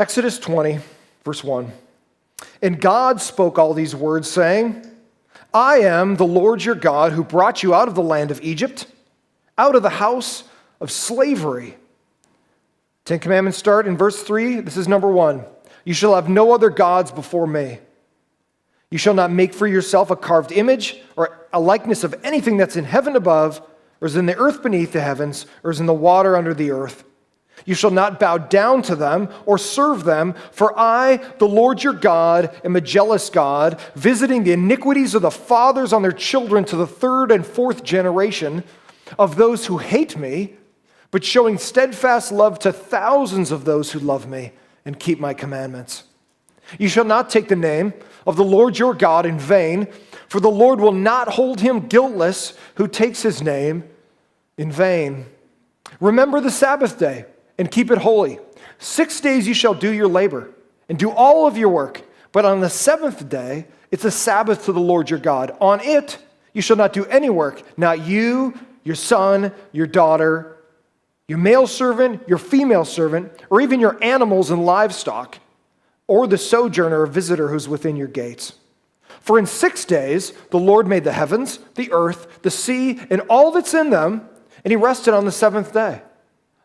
Exodus 20, verse 1. And God spoke all these words, saying, I am the Lord your God who brought you out of the land of Egypt, out of the house of slavery. Ten Commandments start in verse 3. This is number 1. You shall have no other gods before me. You shall not make for yourself a carved image or a likeness of anything that's in heaven above, or is in the earth beneath the heavens, or is in the water under the earth. You shall not bow down to them or serve them, for I, the Lord your God, am a jealous God, visiting the iniquities of the fathers on their children to the 3rd and 4th generation of those who hate me, but showing steadfast love to thousands of those who love me and keep my commandments. You shall not take the name of the Lord your God in vain, for the Lord will not hold him guiltless who takes his name in vain. Remember the Sabbath day and keep it holy. 6 days you shall do your labor and do all of your work, but on the 7th day it's a Sabbath to the Lord your God. On it you shall not do any work, not you, your son, your daughter, your male servant, your female servant, or even your animals and livestock, or the sojourner or visitor who's within your gates. For in 6 days the Lord made the heavens, the earth, the sea, and all that's in them, and he rested on the 7th day.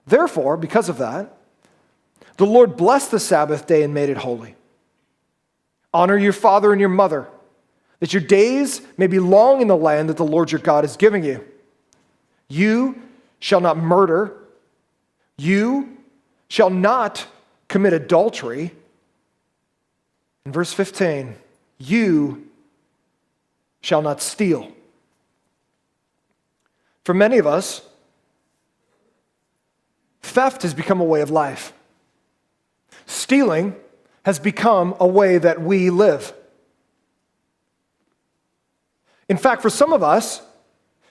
Therefore, because of that, the Lord blessed the Sabbath day and made it holy. Honor your father and your mother, that your days may be long in the land that the Lord your God is giving you. You shall not murder. You shall not commit adultery. In verse 15, you shall not steal. For many of us, theft has become a way of life. Stealing has become a way that we live. In fact, for some of us,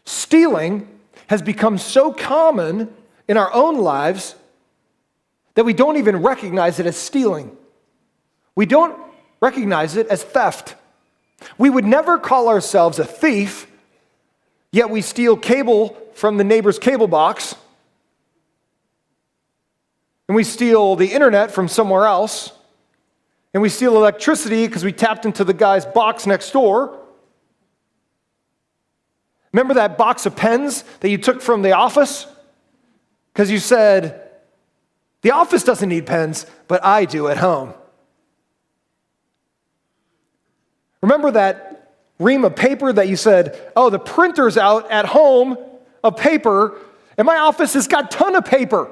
stealing has become so common in our own lives that we don't even recognize it as stealing. We don't recognize it as theft. We would never call ourselves a thief, yet we steal cable from the neighbor's cable box, and we steal the internet from somewhere else, and we steal electricity because we tapped into the guy's box next door. Remember that box of pens that you took from the office? Because you said, the office doesn't need pens, but I do at home. Remember that ream of paper that you said, oh, the printer's out at home of paper, and my office has got a ton of paper.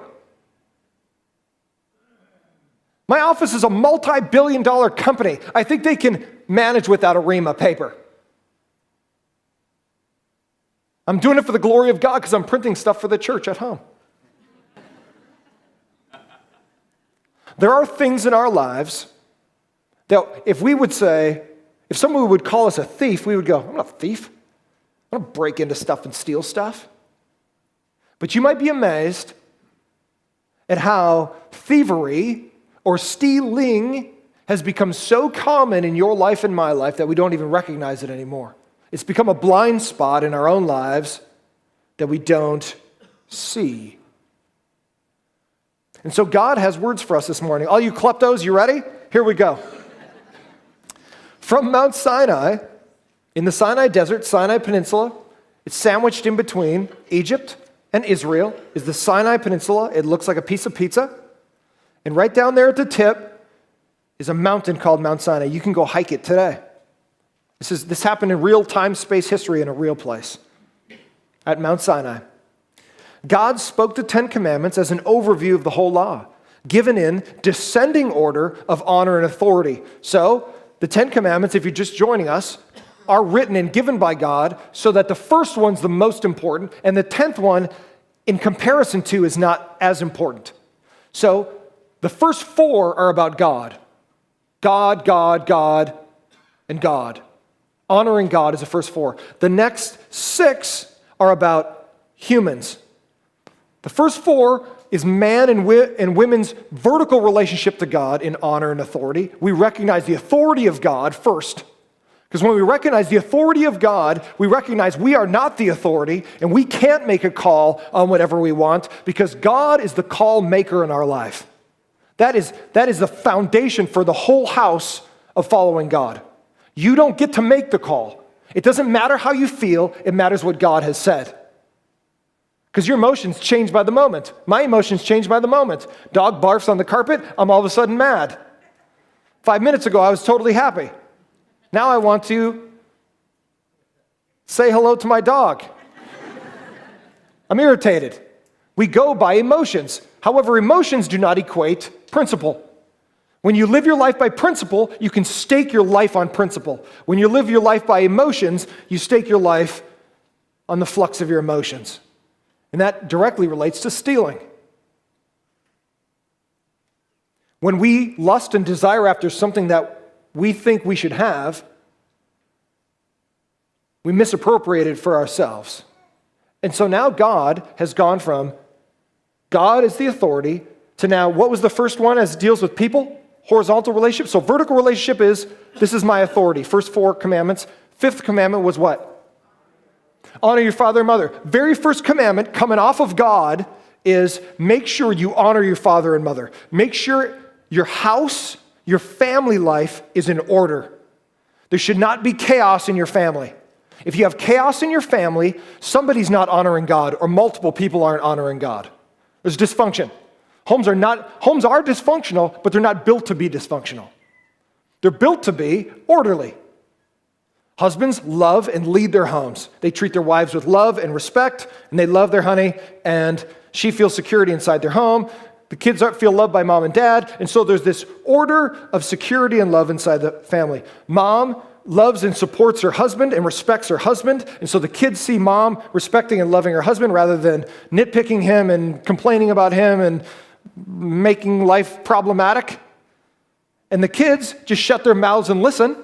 My office is a multi-billion-dollar company. I think they can manage without a ream of paper. I'm doing it for the glory of God because I'm printing stuff for the church at home. There are things in our lives that if we would say, if someone would call us a thief, we would go, I'm not a thief. I don't break into stuff and steal stuff. But you might be amazed at how thievery or stealing has become so common in your life and my life that we don't even recognize it anymore. It's become a blind spot in our own lives that we don't see. And so God has words for us this morning. All you kleptos, you ready? Here we go. From Mount Sinai, in the Sinai Desert, Sinai Peninsula, it's sandwiched in between Egypt and Israel, is the Sinai Peninsula. It looks like a piece of pizza. And right down there at the tip is a mountain called Mount Sinai. You can go hike it today. This happened in real time, space, history in a real place at Mount Sinai. God spoke the 10 Commandments as an overview of the whole law, given in descending order of honor and authority. So, the 10 Commandments, if you're just joining us, are written and given by God so that the first one's the most important, and the 10th one, in comparison to, is not as important. So, the first 4 are about God. God, God, God, and God. Honoring God is the first 4. The next 6 are about humans. The first 4 is man and women's vertical relationship to God in honor and authority. We recognize the authority of God first. Because when we recognize the authority of God, we recognize we are not the authority and we can't make a call on whatever we want because God is the call maker in our life. That is the foundation for the whole house of following God. You don't get to make the call. It doesn't matter how you feel, it matters what God has said. Because your emotions change by the moment. My emotions change by the moment. Dog barfs on the carpet, I'm all of a sudden mad. 5 minutes ago, I was totally happy. Now I want to say hello to my dog. I'm irritated. We go by emotions. However, emotions do not equate principle. When you live your life by principle, you can stake your life on principle. When you live your life by emotions, you stake your life on the flux of your emotions. And that directly relates to stealing. When we lust and desire after something that we think we should have, we misappropriate it for ourselves. And so now God has gone from God is the authority to now, what was the first one as it deals with people? Horizontal relationship. So vertical relationship is, this is my authority. First 4 commandments. 5th commandment was what? Honor your father and mother. Very first commandment coming off of God is make sure you honor your father and mother. Make sure your house, your family life is in order. There should not be chaos in your family. If you have chaos in your family, somebody's not honoring God or multiple people aren't honoring God. There's dysfunction. Homes are dysfunctional, but they're not built to be dysfunctional. They're built to be orderly. Husbands love and lead their homes. They treat their wives with love and respect, and they love their honey, and she feels security inside their home. The kids feel loved by mom and dad, and so there's this order of security and love inside the family. Mom loves and supports her husband and respects her husband, and so the kids see mom respecting and loving her husband rather than nitpicking him and complaining about him and making life problematic. And the kids just shut their mouths and listen.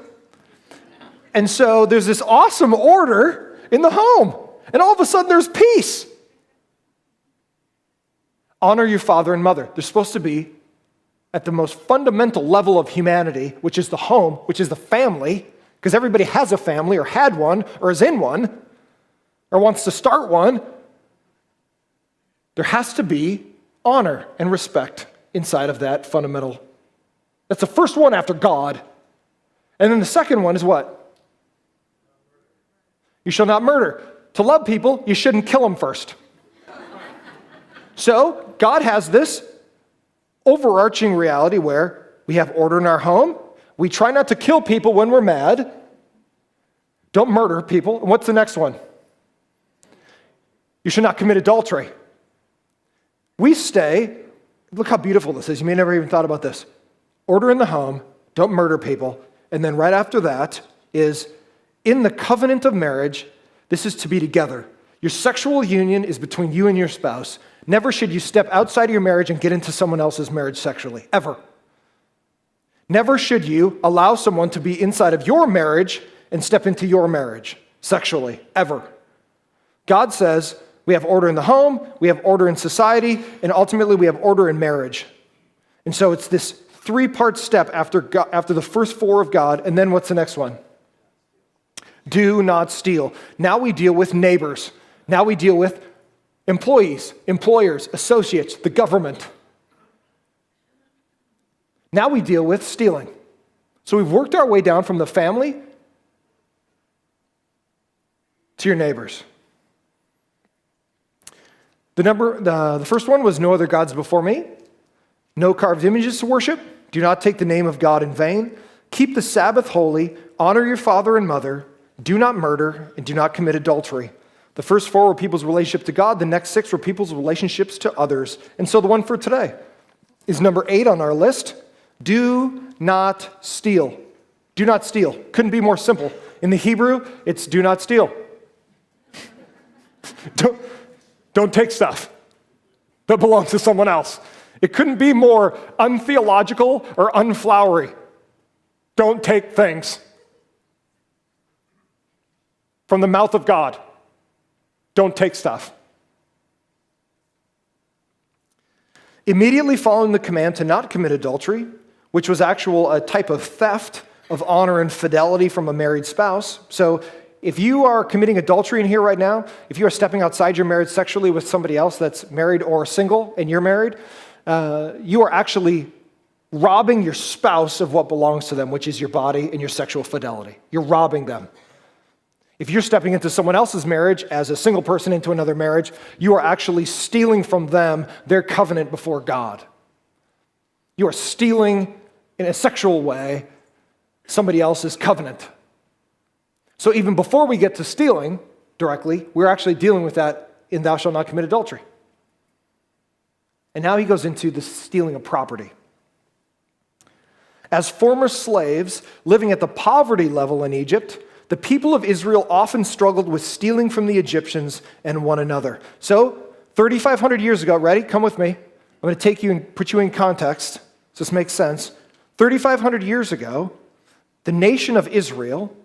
And so there's this awesome order in the home. And all of a sudden there's peace. Honor your father and mother. They're supposed to be at the most fundamental level of humanity, which is the home, which is the family, because everybody has a family or had one or is in one or wants to start one. There has to be honor and respect inside of that fundamental. That's the first one after God. And then the second one is what? You shall not murder. To love people, you shouldn't kill them first. So God has this overarching reality where we have order in our home. We try not to kill people when we're mad. Don't murder people. And what's the next one? You should not commit adultery. We stay, look how beautiful this is. You may never even thought about this. Order in the home, don't murder people. And then right after that is in the covenant of marriage, this is to be together. Your sexual union is between you and your spouse. Never should you step outside of your marriage and get into someone else's marriage sexually, ever. Never should you allow someone to be inside of your marriage and step into your marriage sexually, ever. God says we have order in the home, we have order in society, and ultimately we have order in marriage. And so it's this 3-part step after the first 4 of God, and then what's the next one? Do not steal. Now we deal with neighbors. Now we deal with employees, employers, associates, the government. Now we deal with stealing. So we've worked our way down from the family to your neighbors. The first one was no other gods before me. No carved images to worship. Do not take the name of God in vain. Keep the Sabbath holy. Honor your father and mother. Do not murder, and do not commit adultery. The first 4 were people's relationship to God. The next 6 were people's relationships to others. And so the one for today is number 8 on our list. Do not steal. Do not steal. Couldn't be more simple. In the Hebrew, it's do not steal. Don't take stuff that belongs to someone else. It couldn't be more untheological or unflowery. Don't take things. From the mouth of God. Don't take stuff. Immediately following the command to not commit adultery, which was a type of theft of honor and fidelity from a married spouse. So if you are committing adultery in here right now, if you are stepping outside your marriage sexually with somebody else that's married or single and you're married, you are actually robbing your spouse of what belongs to them, which is your body and your sexual fidelity. You're robbing them. If you're stepping into someone else's marriage as a single person into another marriage, you are actually stealing from them their covenant before God. You are stealing in a sexual way somebody else's covenant. So even before we get to stealing directly, we're actually dealing with that in thou shalt not commit adultery. And now he goes into the stealing of property. As former slaves living at the poverty level in Egypt, the people of Israel often struggled with stealing from the Egyptians and one another. So, 3,500 years ago, ready? Come with me. I'm going to take you and put you in context, so this makes sense. 3,500 years ago, the nation of Israel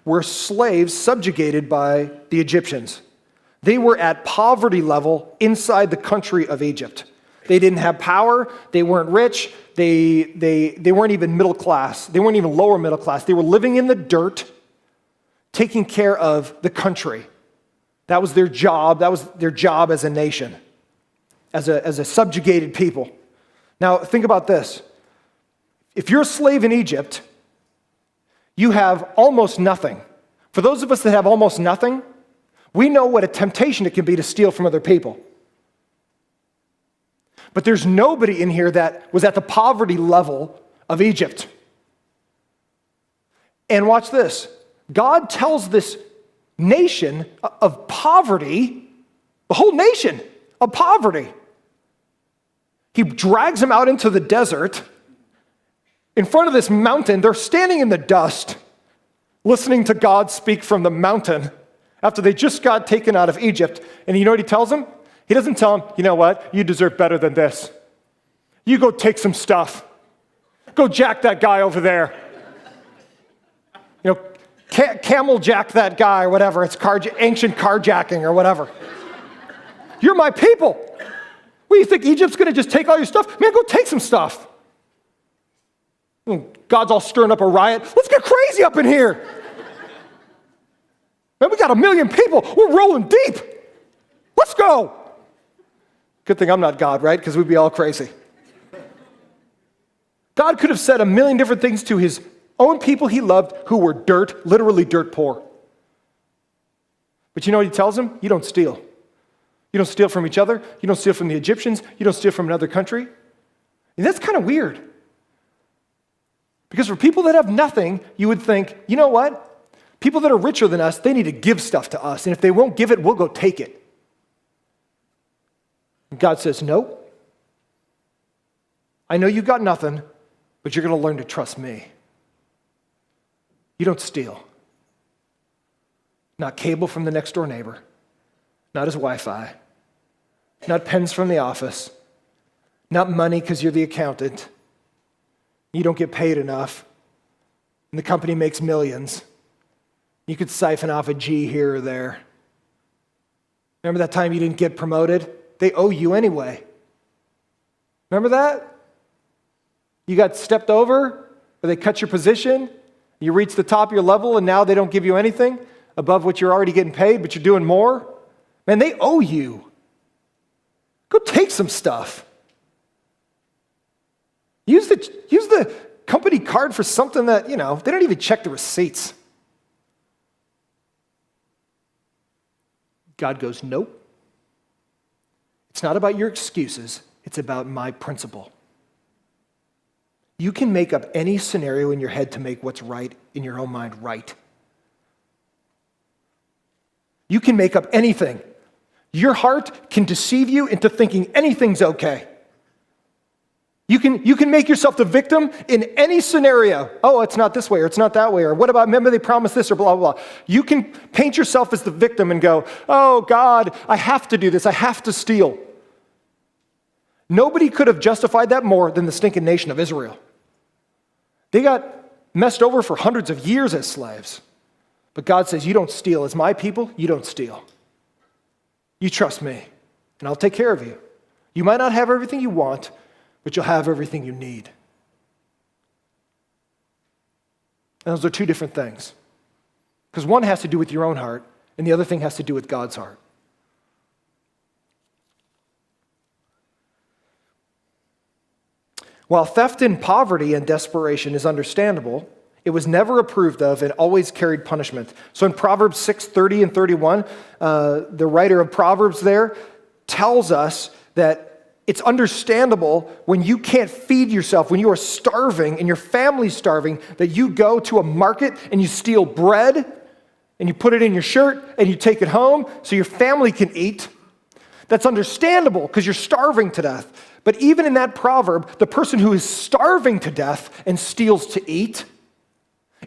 were slaves subjugated by the Egyptians. They were at poverty level inside the country of Egypt. They didn't have power. They weren't rich. They weren't even middle class. They weren't even lower middle class. They were living in the dirt, taking care of the country. That was their job. That was their job as a nation, as a subjugated people. Now, think about this. If you're a slave in Egypt, you have almost nothing. For those of us that have almost nothing, we know what a temptation it can be to steal from other people. But there's nobody in here that was at the poverty level of Egypt. And watch this. God tells this nation of poverty, the whole nation of poverty. He drags them out into the desert. In front of this mountain, they're standing in the dust, listening to God speak from the mountain after they just got taken out of Egypt. And you know what he tells them? He doesn't tell them, you know what, you deserve better than this. You go take some stuff. Go jack that guy over there. You know, camel jack that guy or whatever. It's ancient carjacking or whatever. You're my people. What, do you think Egypt's going to just take all your stuff? Man, go take some stuff. God's all stirring up a riot. Let's get crazy up in here. Man, we got 1 million people. We're rolling deep. Let's go. Good thing I'm not God, right? Because we'd be all crazy. God could have said 1 million different things to his own people he loved who were dirt, literally dirt poor. But you know what he tells them? You don't steal. You don't steal from each other. You don't steal from the Egyptians. You don't steal from another country. And that's kind of weird. Because for people that have nothing, you would think, you know what? People that are richer than us, they need to give stuff to us. And if they won't give it, we'll go take it. And God says, nope. I know you got nothing, but you're going to learn to trust me. You don't steal. Not cable from the next door neighbor. Not his Wi-Fi. Not pens from the office. Not money because you're the accountant. You don't get paid enough. And the company makes millions. You could siphon off a G here or there. Remember that time you didn't get promoted? They owe you anyway. Remember that? You got stepped over, or they cut your position, you reach the top of your level, and now they don't give you anything above what you're already getting paid, but you're doing more. Man, they owe you. Go take some stuff. Use the company card for something that, they don't even check the receipts. God goes, nope. It's not about your excuses. It's about my principle. You can make up any scenario in your head to make what's right in your own mind right. You can make up anything. Your heart can deceive you into thinking anything's okay. You can make yourself the victim in any scenario. Oh, it's not this way, or it's not that way, or what about, remember they promised this, or blah, blah, blah. You can paint yourself as the victim and go, oh, God, I have to do this. I have to steal. Nobody could have justified that more than the stinking nation of Israel. They got messed over for hundreds of years as slaves. But God says, you don't steal. As my people, you don't steal. You trust me, and I'll take care of you. You might not have everything you want, but you'll have everything you need. And those are two different things. Because one has to do with your own heart, and the other thing has to do with God's heart. While theft in poverty and desperation is understandable, it was never approved of and always carried punishment. So in Proverbs 6:30 and 31, the writer of Proverbs there tells us that it's understandable when you can't feed yourself, when you are starving and your family's starving, that you go to a market and you steal bread and you put it in your shirt and you take it home so your family can eat. That's understandable because you're starving to death. But even in that proverb, the person who is starving to death and steals to eat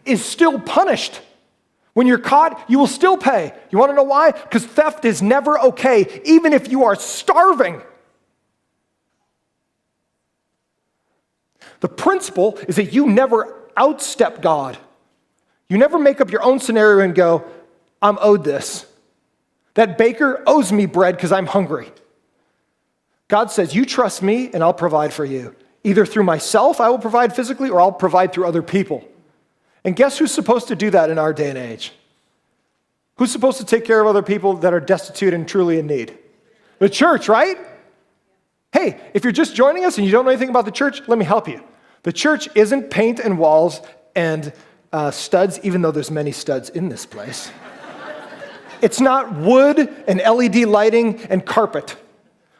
is still punished. When you're caught, you will still pay. You want to know why? Because theft is never okay, even if you are starving. The principle is that you never outstep God. You never make up your own scenario and go, I'm owed this. That baker owes me bread because I'm hungry. God says, you trust me and I'll provide for you. Either through myself, I will provide physically, or I'll provide through other people. And guess who's supposed to do that in our day and age? Who's supposed to take care of other people that are destitute and truly in need? The church, right? Hey, if you're just joining us and you don't know anything about the church, let me help you. The church isn't paint and walls and studs, even though there's many studs in this place. It's not wood and LED lighting and carpet.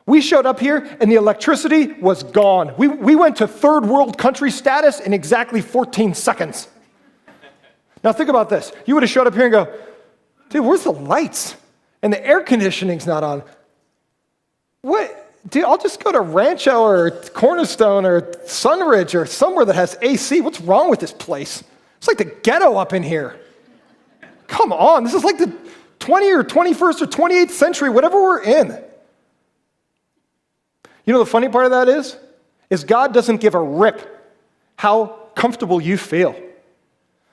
We showed up here and the electricity was gone. We went to third world country status in exactly 14 seconds. Now think about this. You would have showed up here and go, dude, where's the lights? And the air conditioning's not on. What? Dude, I'll just go to Rancho or Cornerstone or Sunridge or somewhere that has AC. What's wrong with this place? It's like the ghetto up in here. Come on, this is like the 20th or 21st or 28th century, whatever we're in. You know the funny part of that is God doesn't give a rip how comfortable you feel.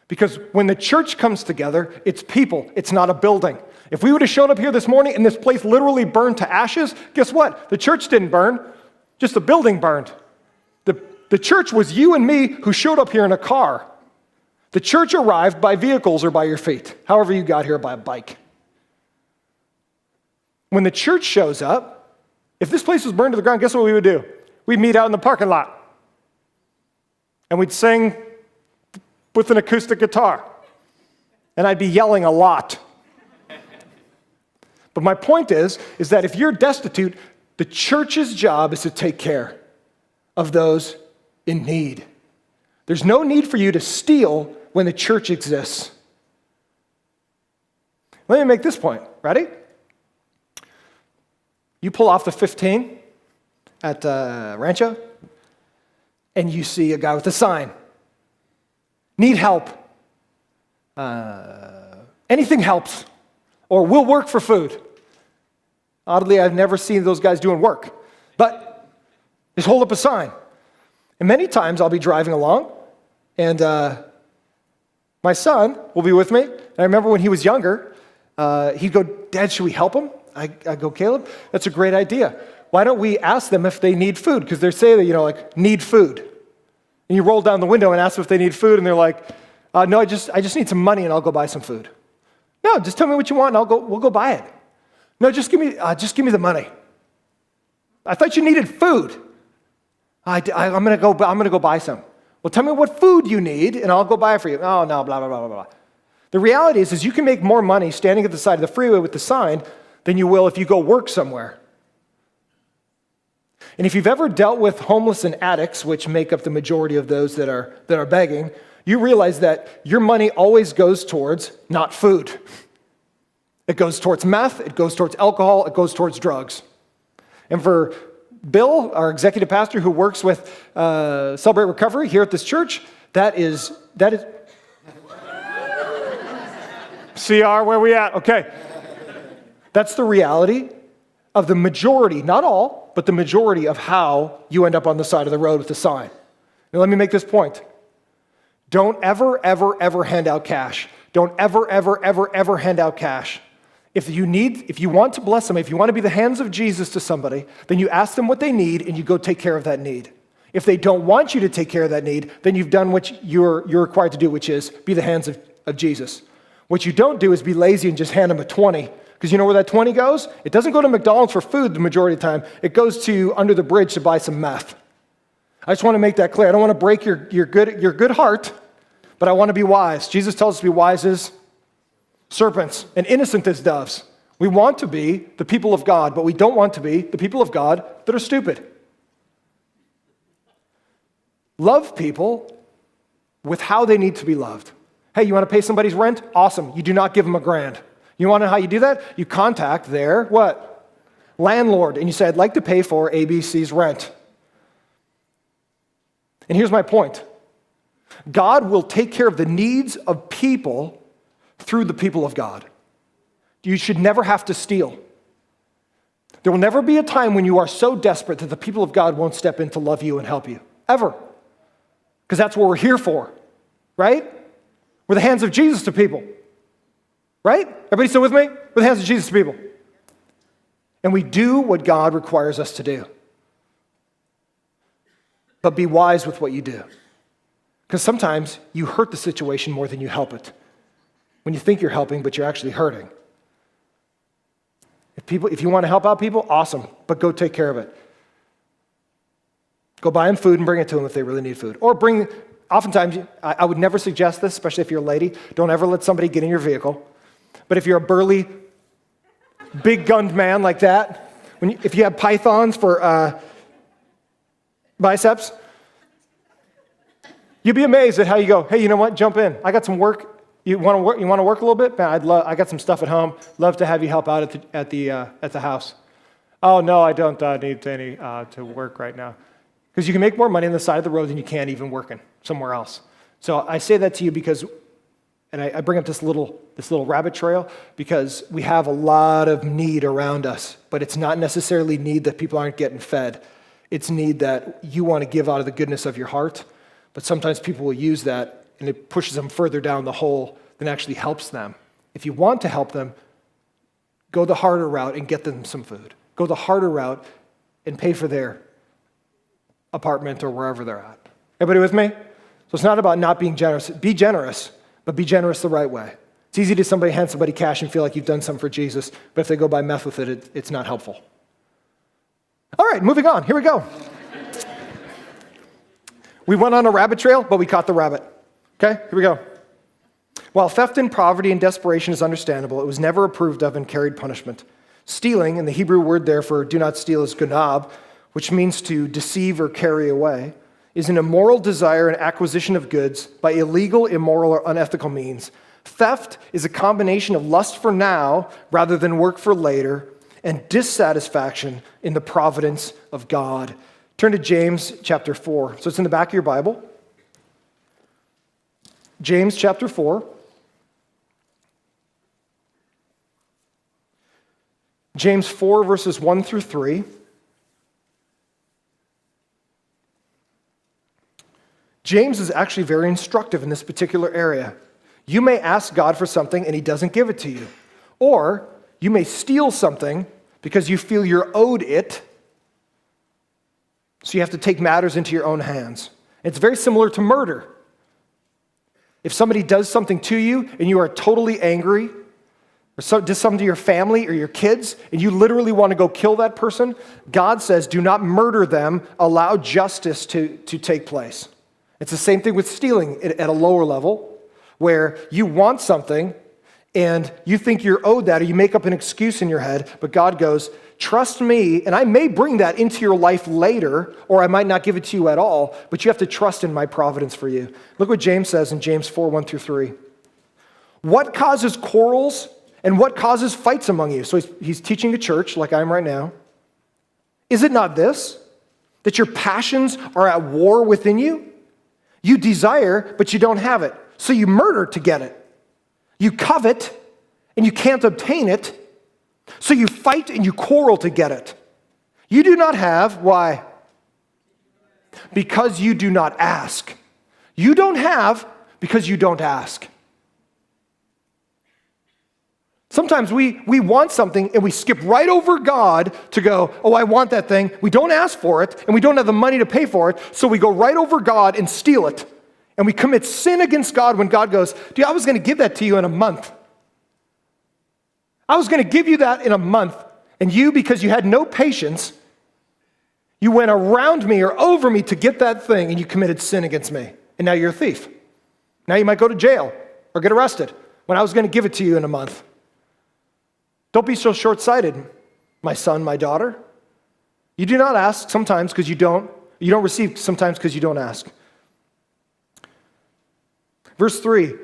Because when the church comes together, it's people, it's not a building. If we would have showed up here this morning and this place literally burned to ashes, guess what? The church didn't burn, just the building burned. The church was you and me who showed up here in a car. The church arrived by vehicles or by your feet, however you got here by a bike. When the church shows up, if this place was burned to the ground, guess what we would do? We'd meet out in the parking lot. And we'd sing with an acoustic guitar. And I'd be yelling a lot. But my point is that if you're destitute, the church's job is to take care of those in need. There's no need for you to steal when the church exists. Let me make this point. Ready? You pull off the 15 at Rancho, and you see a guy with a sign. Need help. Anything helps. Or we'll work for food. Oddly, I've never seen those guys doing work. But just hold up a sign. And many times I'll be driving along, and my son will be with me. And I remember when he was younger, he'd go, Dad, should we help him? I go, Caleb, that's a great idea. Why don't we ask them if they need food? Because they say that, need food. And you roll down the window and ask them if they need food, and they're like, no, I just need some money and I'll go buy some food. No, just tell me what you want and we'll go buy it. No, just give me the money. I thought you needed food. I'm gonna go buy some. Well, tell me what food you need and I'll go buy it for you. Oh no, blah, blah, blah, blah, blah. The reality is you can make more money standing at the side of the freeway with the sign than you will if you go work somewhere. And if you've ever dealt with homeless and addicts, which make up the majority of those that are begging, you realize that your money always goes towards not food. It goes towards meth, it goes towards alcohol, it goes towards drugs. And for Bill, our executive pastor who works with Celebrate Recovery here at this church, that is CR, where we at? Okay. That's the reality of the majority, not all, but the majority of how you end up on the side of the road with the sign. Now let me make this point. Don't ever, ever, ever hand out cash. Don't ever, ever, ever, ever hand out cash. If you want to bless somebody, if you want to be the hands of Jesus to somebody, then you ask them what they need and you go take care of that need. If they don't want you to take care of that need, then you've done what you're required to do, which is be the hands of Jesus. What you don't do is be lazy and just hand them a 20. Because you know where that 20 goes? It doesn't go to McDonald's for food the majority of the time. It goes to under the bridge to buy some meth. I just want to make that clear. I don't want to break your good heart, but I want to be wise. Jesus tells us to be wise as serpents and innocent as doves. We want to be the people of God, but we don't want to be the people of God that are stupid. Love people with how they need to be loved. Hey, you want to pay somebody's rent? Awesome. You do not give them $1,000. You want to know how you do that? You contact their what? Landlord, and you say, I'd like to pay for ABC's rent. And here's my point. God will take care of the needs of people through the people of God. You should never have to steal. There will never be a time when you are so desperate that the people of God won't step in to love you and help you. Ever. Because that's what we're here for. Right? We're the hands of Jesus to people. Right? Everybody still with me? We're the hands of Jesus to people. And we do what God requires us to do. But be wise with what you do. Because sometimes you hurt the situation more than you help it. When you think you're helping, but you're actually hurting. If you want to help out people, awesome, but go take care of it. Go buy them food and bring it to them if they really need food. Or oftentimes, I would never suggest this, especially if you're a lady, don't ever let somebody get in your vehicle. But if you're a burly, big-gunned man like that, if you have pythons for biceps, you'd be amazed at how you go, hey, you know what, jump in. I got some work. You want to work a little bit? Man, I got some stuff at home. Love to have you help out at the house. Oh, no, I don't need any to work right now. Because you can make more money on the side of the road than you can even working somewhere else. So I say that to you because, and I bring up this little rabbit trail, because we have a lot of need around us, but it's not necessarily need that people aren't getting fed. It's need that you want to give out of the goodness of your heart, but sometimes people will use that and it pushes them further down the hole than actually helps them. If you want to help them, go the harder route and get them some food. Go the harder route and pay for their apartment or wherever they're at. Everybody with me? So it's not about not being generous. Be generous, but be generous the right way. It's easy to hand somebody cash and feel like you've done something for Jesus, but if they go buy meth with it, it's not helpful. All right, moving on. Here we go. We went on a rabbit trail, but we caught the rabbit. Okay, here we go. While theft in poverty and desperation is understandable, it was never approved of and carried punishment. Stealing, and the Hebrew word there for do not steal is gunab, which means to deceive or carry away, is an immoral desire and acquisition of goods by illegal, immoral, or unethical means. Theft is a combination of lust for now rather than work for later, and dissatisfaction in the providence of God. Turn to James chapter 4. So it's in the back of your Bible. James chapter 4. James 4 verses 1 through 3. James is actually very instructive in this particular area. You may ask God for something and he doesn't give it to you. Or you may steal something because you feel you're owed it, so you have to take matters into your own hands. It's very similar to murder. If somebody does something to you and you are totally angry, or does something to your family or your kids, and you literally want to go kill that person, God says, do not murder them, allow justice to take place. It's the same thing with stealing at a lower level, where you want something and you think you're owed that, or you make up an excuse in your head, but God goes, trust me, and I may bring that into your life later, or I might not give it to you at all, but you have to trust in my providence for you. Look what James says in James 4, 1 through 3. What causes quarrels and what causes fights among you? So he's teaching a church like I am right now. Is it not this, that your passions are at war within you? You desire, but you don't have it, so you murder to get it. You covet, and you can't obtain it, so you fight and you quarrel to get it. You do not have, why? Because you do not ask. You don't have because you don't ask. Sometimes we want something and we skip right over God to go, oh, I want that thing. We don't ask for it and we don't have the money to pay for it, so we go right over God and steal it. And we commit sin against God when God goes, dude, I was going to give that to you in a month. I was going to give you that in a month. And you, because you had no patience, You went around me or over me to get that thing, and you committed sin against me. And now you're a thief. Now you might go to jail or get arrested when I was going to give it to you in a month. Don't be so short-sighted, my son, my daughter. You do not ask sometimes because you don't receive sometimes because you don't ask. Verse 3,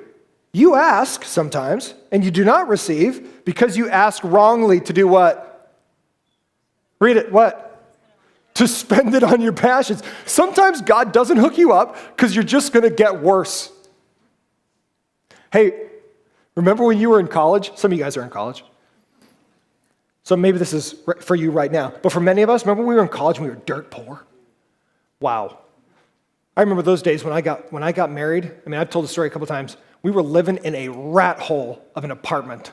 you ask sometimes and you do not receive because you ask wrongly to do what? Read it, what? To spend it on your passions. Sometimes God doesn't hook you up because you're just going to get worse. Hey, remember when you were in college? Some of you guys are in college. So maybe this is for you right now. But for many of us, remember when we were in college and we were dirt poor? Wow. I remember those days when I got married. I mean, I've told the story a couple times. We were living in a rat hole of an apartment.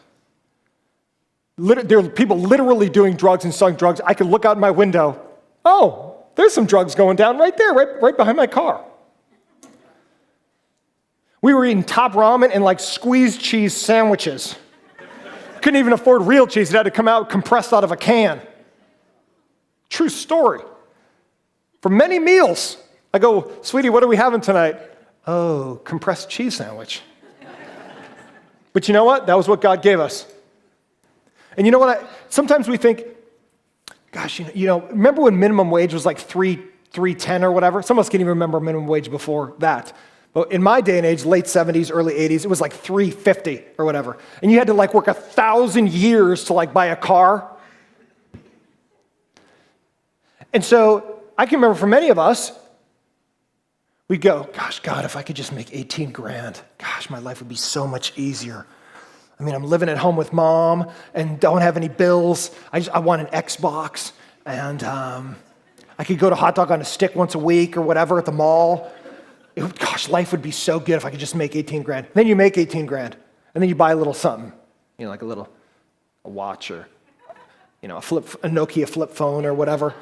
There were people literally doing drugs and selling drugs. I could look out my window. Oh, there's some drugs going down right there, right behind my car. We were eating top ramen and like squeezed cheese sandwiches. Couldn't even afford real cheese. It had to come out compressed out of a can. True story. For many meals, I go, sweetie, what are we having tonight? Oh, compressed cheese sandwich. But you know what? That was what God gave us. And you know what? Sometimes we think, gosh, remember when minimum wage was like $3.10 or whatever? Some of us can't even remember minimum wage before that. But in my day and age, late 70s, early 80s, it was like $3.50 or whatever. And you had to like work 1,000 years to like buy a car. And so I can remember for many of us, we'd go, gosh, God, if I could just make 18 grand, gosh, my life would be so much easier. I mean, I'm living at home with mom and don't have any bills. I want an Xbox, and I could go to Hot Dog on a Stick once a week or whatever at the mall. Gosh, life would be so good if I could just make 18 grand. Then you make 18 grand, and then you buy a little something, like a watch or, a Nokia flip phone or whatever.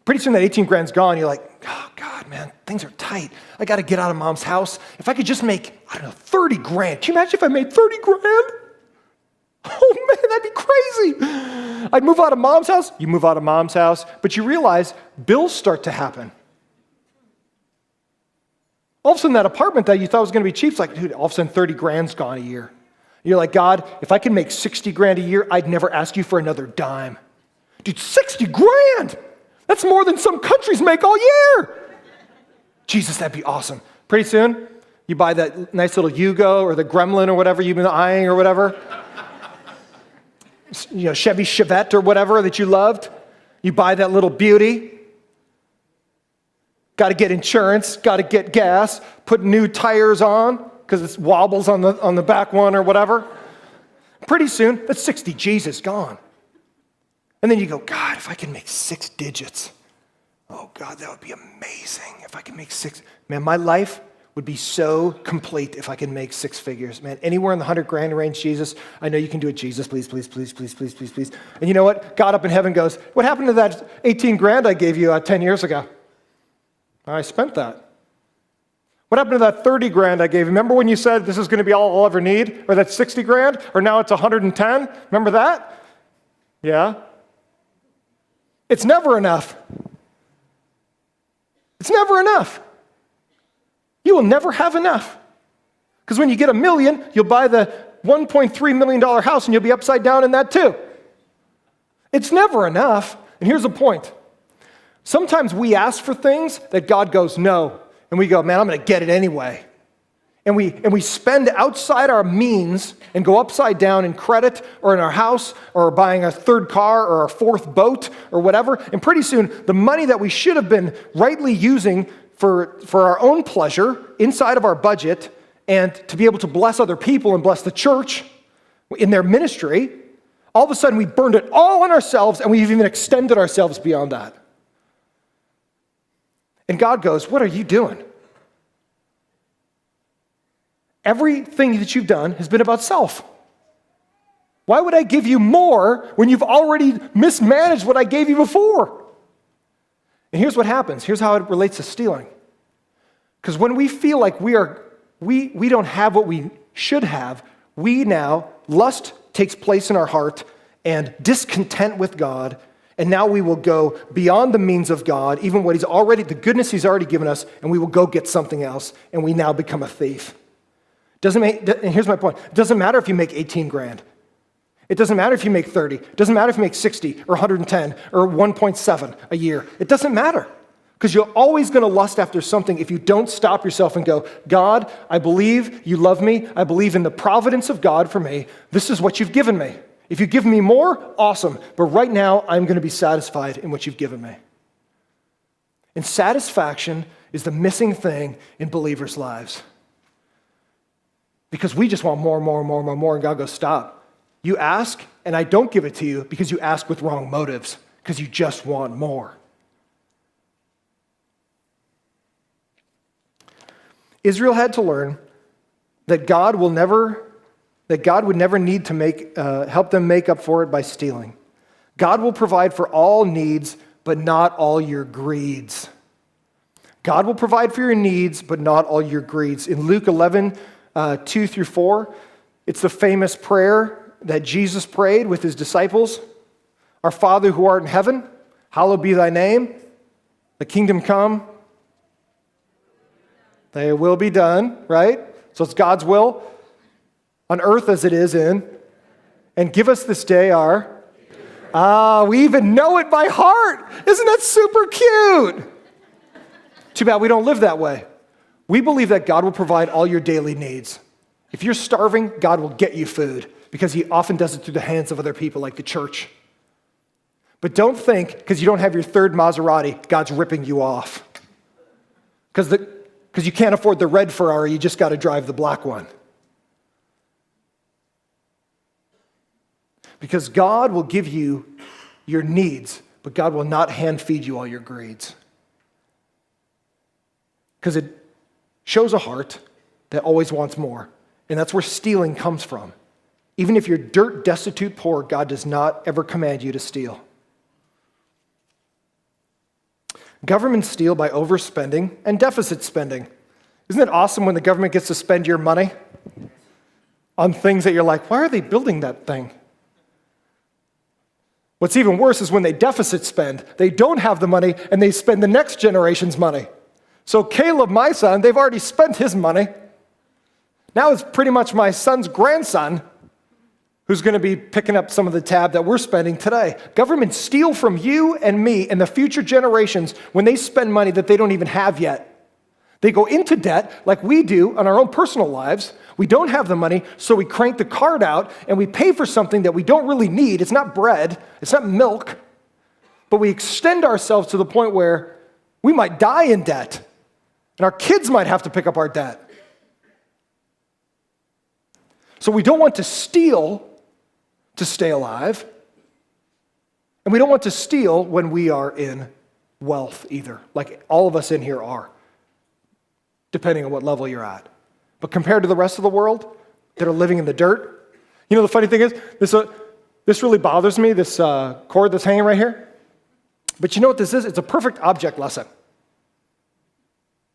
Pretty soon that 18 grand's gone. You're like, oh, God, man, things are tight. I got to get out of mom's house. If I could just make, 30 grand. Can you imagine if I made 30 grand? Oh, man, that'd be crazy. I'd move out of mom's house. You move out of mom's house. But you realize bills start to happen. All of a sudden, that apartment that you thought was going to be cheap, it's like, dude, all of a sudden 30 grand's gone a year. You're like, God, if I could make 60 grand a year, I'd never ask you for another dime. Dude, 60 grand! That's more than some countries make all year. Jesus, that'd be awesome. Pretty soon, you buy that nice little Yugo or the Gremlin or whatever you've been eyeing or whatever. Chevy Chevette or whatever that you loved. You buy that little beauty. Got to get insurance, got to get gas, put new tires on because it wobbles on the back one or whatever. Pretty soon, that's 60 G's gone. And then you go, God, if I can make 6 digits, oh God, that would be amazing. If I can make 6, man, my life would be so complete if I can make 6 figures. Man, anywhere in the 100 grand range, Jesus, I know you can do it, Jesus, please, please, please, please, please, please, please. And you know what? God up in heaven goes, what happened to that 18 grand I gave you 10 years ago? I spent that. What happened to that 30 grand I gave you? Remember when you said this is going to be all I'll ever need? Or that 60 grand? Or now it's 110? Remember that? Yeah. It's never enough. It's never enough. You will never have enough. Because when you get $1 million, you'll buy the $1.3 million house and you'll be upside down in that too. It's never enough. And here's the point. Sometimes we ask for things that God goes, no. And we go, man, I'm going to get it anyway. And we spend outside our means and go upside down in credit or in our house or buying a 3rd car or a 4th boat or whatever. And pretty soon, the money that we should have been rightly using for our own pleasure inside of our budget and to be able to bless other people and bless the church in their ministry, all of a sudden we burned it all on ourselves and we've even extended ourselves beyond that. And God goes, what are you doing? Everything that you've done has been about self. Why would I give you more when you've already mismanaged what I gave you before? And here's what happens. Here's how it relates to stealing. Because when we feel like we don't have what we should have, lust takes place in our heart and discontent with God And now we will go beyond the means of God, even what the goodness he's already given us, and we will go get something else, and we now become a thief. And here's my point. It doesn't matter if you make 18 grand. It doesn't matter if you make 30. It doesn't matter if you make 60 or 110 or 1.7 a year. It doesn't matter. Because you're always going to lust after something if you don't stop yourself and go, God, I believe you love me. I believe in the providence of God for me. This is what you've given me. If you give me more, awesome. But right now, I'm going to be satisfied in what you've given me. And satisfaction is the missing thing in believers' lives. Because we just want more and more and more and more and more, and God goes, stop. You ask, and I don't give it to you because you ask with wrong motives, because you just want more. Israel had to learn that God would never need to help them make up for it by stealing. God will provide for all needs, but not all your greeds. God will provide for your needs, but not all your greeds. In Luke 11, 2 through 4, it's the famous prayer that Jesus prayed with his disciples. Our Father who art in heaven, hallowed be thy name. The kingdom come. Thy will be done, right? So it's God's will on earth as it is in. And give us this day our... we even know it by heart. Isn't that super cute? Too bad we don't live that way. We believe that God will provide all your daily needs. If you're starving, God will get you food because he often does it through the hands of other people like the church. But don't think because you don't have your third Maserati, God's ripping you off. Because you can't afford the red Ferrari, you just got to drive the black one. Because God will give you your needs, but God will not hand feed you all your greeds. Because it shows a heart that always wants more. And that's where stealing comes from. Even if you're dirt, destitute, poor, God does not ever command you to steal. Governments steal by overspending and deficit spending. Isn't it awesome when the government gets to spend your money on things that you're like, why are they building that thing? What's even worse is when they deficit spend. They don't have the money and they spend the next generation's money. So Caleb, my son, they've already spent his money. Now it's pretty much my son's grandson who's going to be picking up some of the tab that we're spending today. Governments steal from you and me and the future generations when they spend money that they don't even have yet. They go into debt like we do on our own personal lives. We don't have the money, so we crank the card out and we pay for something that we don't really need. It's not bread, it's not milk, but we extend ourselves to the point where we might die in debt and our kids might have to pick up our debt. So we don't want to steal to stay alive, and we don't want to steal when we are in wealth either, like all of us in here are, depending on what level you're at. But compared to the rest of the world that are living in the dirt, you know the funny thing is, this really bothers me, this cord that's hanging right here. But you know what this is? It's a perfect object lesson.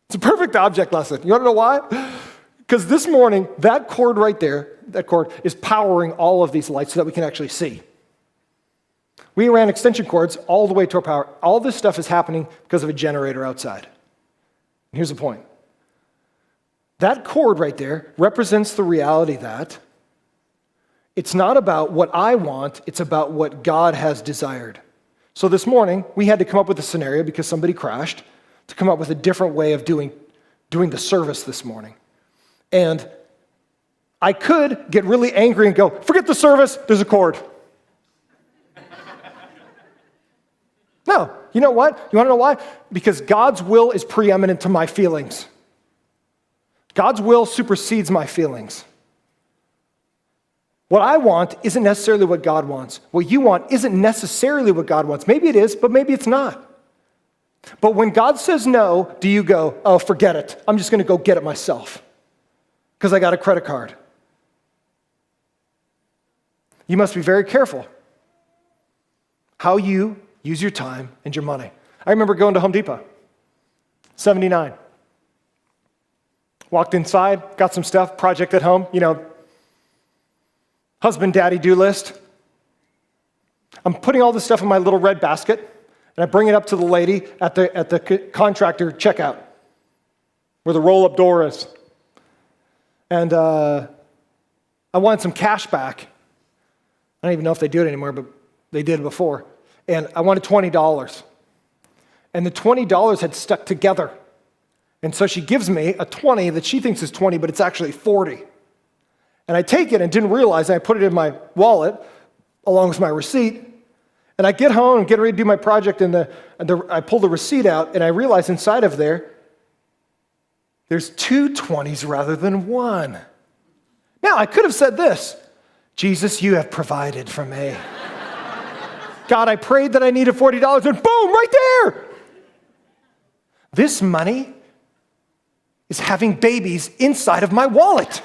It's a perfect object lesson. You want to know why? Because this morning, that cord right there, that cord is powering all of these lights so that we can actually see. We ran extension cords all the way to our power. All this stuff is happening because of a generator outside. And here's the point. That cord right there represents the reality that it's not about what I want, it's about what God has desired. So this morning, we had to come up with a scenario because somebody crashed to come up with a different way of doing the service this morning. And I could get really angry and go, forget the service, there's a cord. No, you know what? You want to know why? Because God's will is preeminent to my feelings. God's will supersedes my feelings. What I want isn't necessarily what God wants. What you want isn't necessarily what God wants. Maybe it is, but maybe it's not. But when God says no, do you go, oh, forget it. I'm just going to go get it myself because I got a credit card. You must be very careful how you use your time and your money. I remember going to Home Depot, 79. Walked inside, got some stuff, project at home, husband, daddy, do list. I'm putting all this stuff in my little red basket, and I bring it up to the lady at the contractor checkout, where the roll-up door is. And I wanted some cash back. I don't even know if they do it anymore, but they did before. And I wanted $20. And the $20 had stuck together. And so she gives me a 20 that she thinks is 20, but it's actually 40. And I take it and didn't realize, and I put it in my wallet along with my receipt. And I get home and get ready to do my project, and I pull the receipt out, and I realize inside of there's 2 20s rather than 1. Now, I could have said this: Jesus, you have provided for me. God, I prayed that I needed $40, and boom, right there. This money is having babies inside of my wallet.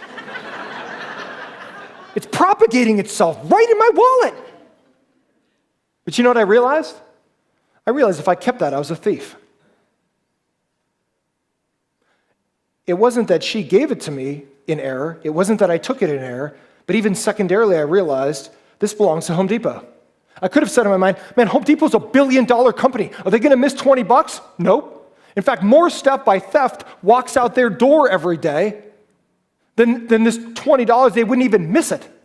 It's propagating itself right in my wallet. But you know what I realized? I realized if I kept that, I was a thief. It wasn't that she gave it to me in error. It wasn't that I took it in error. But even secondarily, I realized this belongs to Home Depot. I could have said in my mind, man, Home Depot's $1 billion company. Are they going to miss $20? Nope. In fact, more stuff by theft walks out their door every day than this $20. They wouldn't even miss it.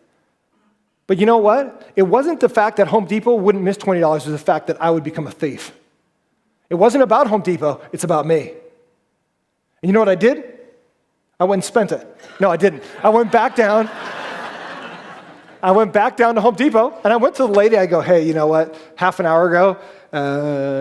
But you know what? It wasn't the fact that Home Depot wouldn't miss $20. It was the fact that I would become a thief. It wasn't about Home Depot. It's about me. And you know what I did? I went and spent it. No, I didn't. I went back down. I went back down to Home Depot, and I went to the lady. I go, hey, you know what? Half an hour ago,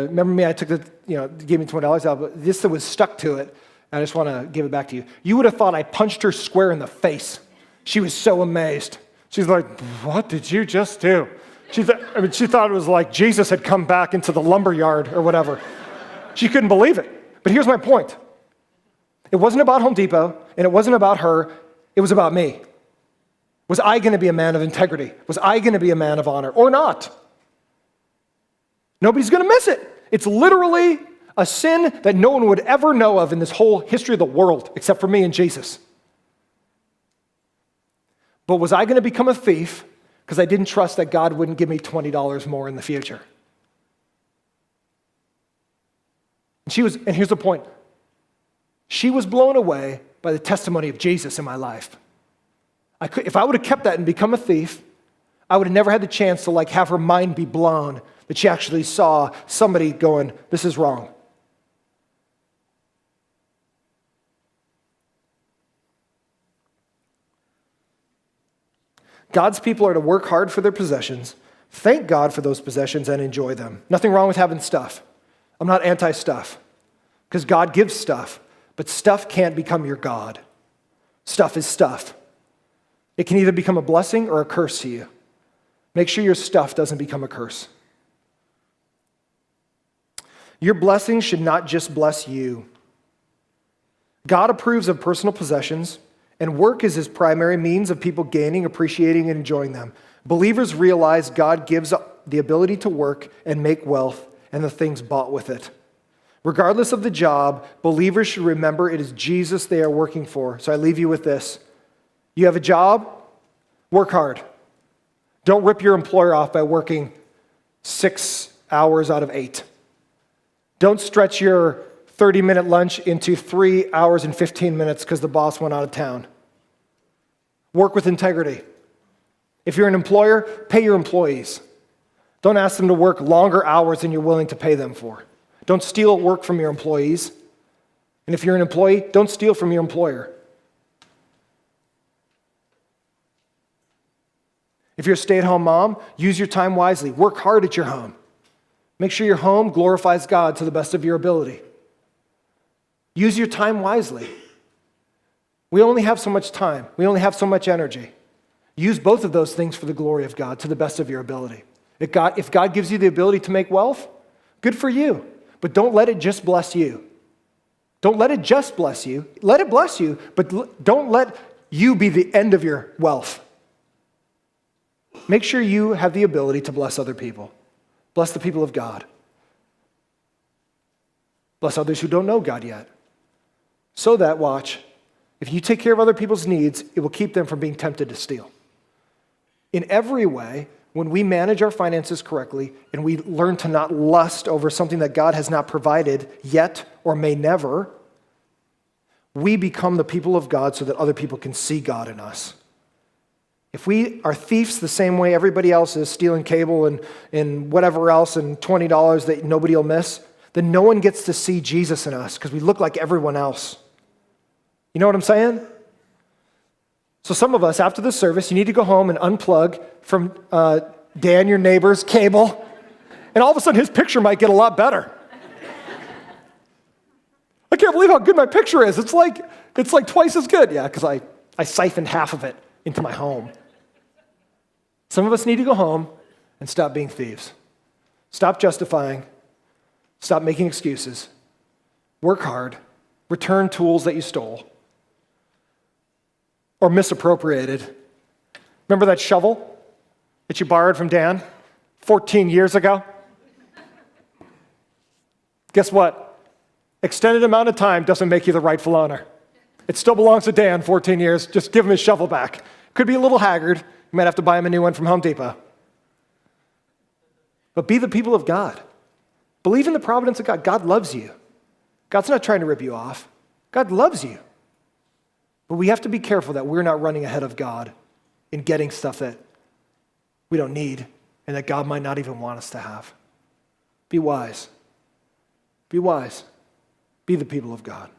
remember me? I took gave me $20 out, but this was stuck to it. I just want to give it back to you. You would have thought I punched her square in the face. She was so amazed. She's like, what did you just do? She thought it was like Jesus had come back into the lumber yard or whatever. She couldn't believe it. But here's my point. It wasn't about Home Depot, and it wasn't about her. It was about me. Was I going to be a man of integrity? Was I going to be a man of honor or not? Nobody's going to miss it. It's literally a sin that no one would ever know of in this whole history of the world except for me and Jesus. But was I going to become a thief because I didn't trust that God wouldn't give me $20 more in the future? And here's the point. She was blown away by the testimony of Jesus in my life. If I would have kept that and become a thief, I would have never had the chance to have her mind be blown that she actually saw somebody going, this is wrong. God's people are to work hard for their possessions, thank God for those possessions, and enjoy them. Nothing wrong with having stuff. I'm not anti-stuff, because God gives stuff, but stuff can't become your God. Stuff is stuff. It can either become a blessing or a curse to you. Make sure your stuff doesn't become a curse. Your blessings should not just bless you. God approves of personal possessions, and work is His primary means of people gaining, appreciating, and enjoying them. Believers realize God gives the ability to work and make wealth and the things bought with it. Regardless of the job, believers should remember it is Jesus they are working for. So I leave you with this. You have a job, work hard. Don't rip your employer off by working 6 hours out of 8. Don't stretch your 30-minute lunch into 3 hours and 15 minutes because the boss went out of town. Work with integrity. If you're an employer, pay your employees. Don't ask them to work longer hours than you're willing to pay them for. Don't steal work from your employees. And if you're an employee, don't steal from your employer. If you're a stay-at-home mom, use your time wisely. Work hard at your home. Make sure your home glorifies God to the best of your ability. Use your time wisely. We only have so much time. We only have so much energy. Use both of those things for the glory of God to the best of your ability. If God gives you the ability to make wealth, good for you. But don't let it just bless you. Don't let it just bless you. Let it bless you, but don't let you be the end of your wealth. Make sure you have the ability to bless other people. Bless the people of God. Bless others who don't know God yet. So that, watch, if you take care of other people's needs, it will keep them from being tempted to steal. In every way, when we manage our finances correctly and we learn to not lust over something that God has not provided yet or may never, we become the people of God so that other people can see God in us. If we are thieves the same way everybody else is, stealing cable and whatever else and $20 that nobody will miss, then no one gets to see Jesus in us because we look like everyone else. You know what I'm saying? So some of us, after the service, you need to go home and unplug from Dan, your neighbor's cable, and all of a sudden his picture might get a lot better. I can't believe how good my picture is. It's like twice as good. Yeah, because I siphoned half of it into my home. Some of us need to go home and stop being thieves. Stop justifying. Stop making excuses. Work hard. Return tools that you stole or misappropriated. Remember that shovel that you borrowed from Dan 14 years ago? Guess what? Extended amount of time doesn't make you the rightful owner. It still belongs to Dan 14 years. Just give him his shovel back. Could be a little haggard. You might have to buy him a new one from Home Depot. But be the people of God. Believe in the providence of God. God loves you. God's not trying to rip you off. God loves you. But we have to be careful that we're not running ahead of God in getting stuff that we don't need and that God might not even want us to have. Be wise. Be wise. Be the people of God.